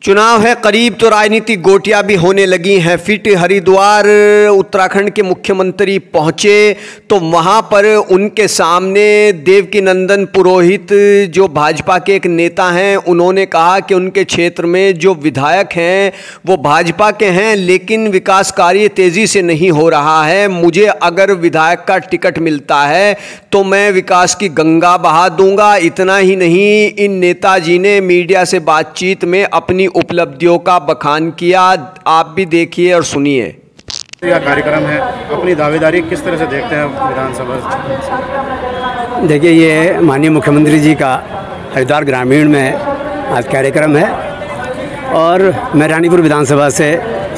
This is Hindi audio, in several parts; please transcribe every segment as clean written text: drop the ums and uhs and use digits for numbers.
चुनाव है करीब तो राजनीतिक गोटियां भी होने लगी हैं फिट। हरिद्वार उत्तराखंड के मुख्यमंत्री पहुंचे तो वहां पर उनके सामने देवकीनंदन पुरोहित जो भाजपा के एक नेता हैं, उन्होंने कहा कि उनके क्षेत्र में जो विधायक हैं वो भाजपा के हैं, लेकिन विकास कार्य तेज़ी से नहीं हो रहा है। मुझे अगर विधायक का टिकट मिलता है तो मैं विकास की गंगा बहा दूंगा। इतना ही नहीं, इन नेताजी ने मीडिया से बातचीत में अपनी उपलब्धियों का बखान किया। आप भी देखिए और सुनिए। यह कार्यक्रम है, अपनी दावेदारी किस तरह से देखते हैं विधानसभा? देखिए, ये माननीय मुख्यमंत्री जी का हरिद्वार ग्रामीण में आज कार्यक्रम है और मैं रानीपुर विधानसभा से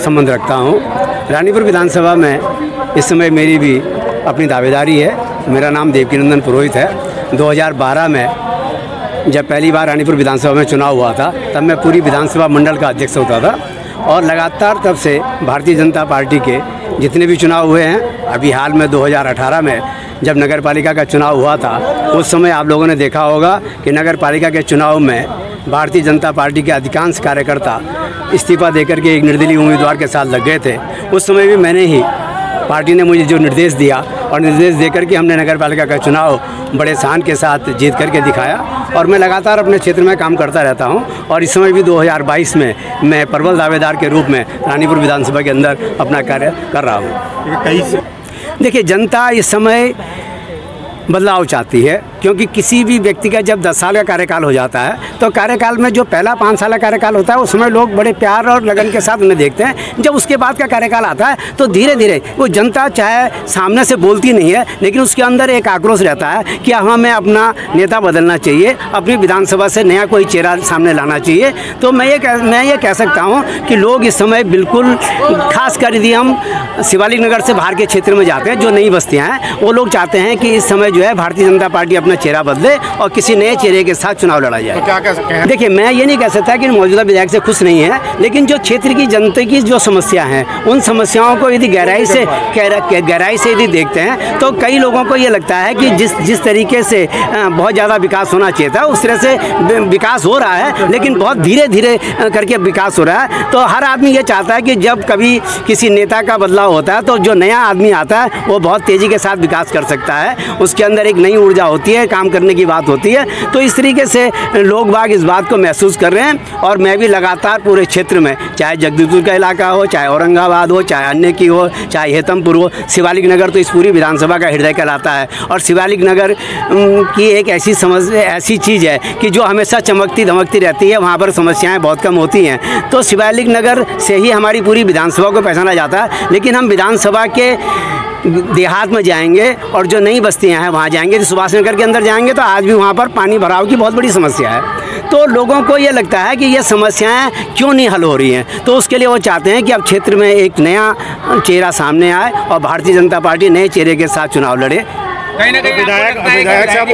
संबंध रखता हूँ। रानीपुर विधानसभा में इस समय मेरी भी अपनी दावेदारी है। मेरा नाम देवकीनंदन पुरोहित है। 2012 में जब पहली बार रानीपुर विधानसभा में चुनाव हुआ था तब मैं पूरी विधानसभा मंडल का अध्यक्ष होता था और लगातार तब से भारतीय जनता पार्टी के जितने भी चुनाव हुए हैं, अभी हाल में 2018 में जब नगर पालिका का चुनाव हुआ था उस समय आप लोगों ने देखा होगा कि नगर पालिका के चुनाव में भारतीय जनता पार्टी के अधिकांश कार्यकर्ता इस्तीफा देकर के एक निर्दलीय उम्मीदवार के साथ लग गए थे। उस समय भी मैंने ही, पार्टी ने मुझे जो निर्देश दिया और निर्देश देकर के हमने नगर पालिका का चुनाव बड़े शान के साथ जीत करके दिखाया और मैं लगातार अपने क्षेत्र में काम करता रहता हूं और इस समय भी 2022 में मैं प्रबल दावेदार के रूप में रानीपुर विधानसभा के अंदर अपना कार्य कर रहा हूं। देखिए, जनता इस समय बदलाव चाहती है, क्योंकि किसी भी व्यक्ति का जब 10 साल का कार्यकाल हो जाता है तो कार्यकाल में जो पहला 5 साल का कार्यकाल होता है उस समय लोग बड़े प्यार और लगन के साथ उन्हें देखते हैं। जब उसके बाद का कार्यकाल आता है तो धीरे धीरे वो जनता चाहे सामने से बोलती नहीं है, लेकिन उसके अंदर एक आक्रोश रहता है कि हमें अपना नेता बदलना चाहिए, अपनी विधानसभा से नया कोई चेहरा सामने लाना चाहिए। तो मैं ये कह सकता हूँ कि लोग इस समय बिल्कुल, खास कर यदि हम शिवालिक नगर से बाहर के क्षेत्र में जाते हैं, जो नई बस्तियाँ हैं, वो लोग चाहते हैं कि इस समय जो है भारतीय जनता पार्टी अपना चेहरा बदले और किसी नए चेहरे के साथ चुनाव लड़ा जाए। तो क्या कह सकते हैं? देखिए, मैं ये नहीं कह सकता कि मौजूदा विधायक से खुश नहीं है, लेकिन जो क्षेत्र की जनता की जो समस्या हैं उन समस्याओं को यदि गहराई से यदि देखते हैं तो कई लोगों को ये लगता है कि जिस तरीके से बहुत ज़्यादा विकास होना चाहिए था उस तरह से विकास हो रहा है, लेकिन बहुत धीरे धीरे करके विकास हो रहा है। तो हर आदमी ये चाहता है कि जब कभी किसी नेता का बदलाव होता है तो जो नया आदमी आता है वो बहुत तेज़ी के साथ विकास कर सकता है, उसके अंदर एक नई ऊर्जा होती है, काम करने की बात होती है। तो इस तरीके से लोग बाग इस बात को महसूस कर रहे हैं और मैं भी लगातार पूरे क्षेत्र में, चाहे जगदीशपुर का इलाका हो, चाहे औरंगाबाद हो, चाहे अन्य की हो, चाहे हेतमपुर हो, शिवालिक नगर तो इस पूरी विधानसभा का हृदय कहलाता है और शिवालिक नगर की एक ऐसी चीज़ है कि जो हमेशा चमकती धमकती रहती है, वहाँ पर समस्याएँ बहुत कम होती हैं। तो शिवालिक नगर से ही हमारी पूरी विधानसभा को पहचाना जाता है। लेकिन हम विधानसभा के देहात में जाएंगे और जो नई बस्तियां हैं वहाँ जाएंगे, तो सुभाष नगर के अंदर जाएंगे तो आज भी वहाँ पर पानी भराव की बहुत बड़ी समस्या है। तो लोगों को ये लगता है कि ये समस्याएं क्यों नहीं हल हो रही हैं, तो उसके लिए वो चाहते हैं कि अब क्षेत्र में एक नया चेहरा सामने आए और भारतीय जनता पार्टी नए चेहरे के साथ चुनाव लड़े। विधायक साहब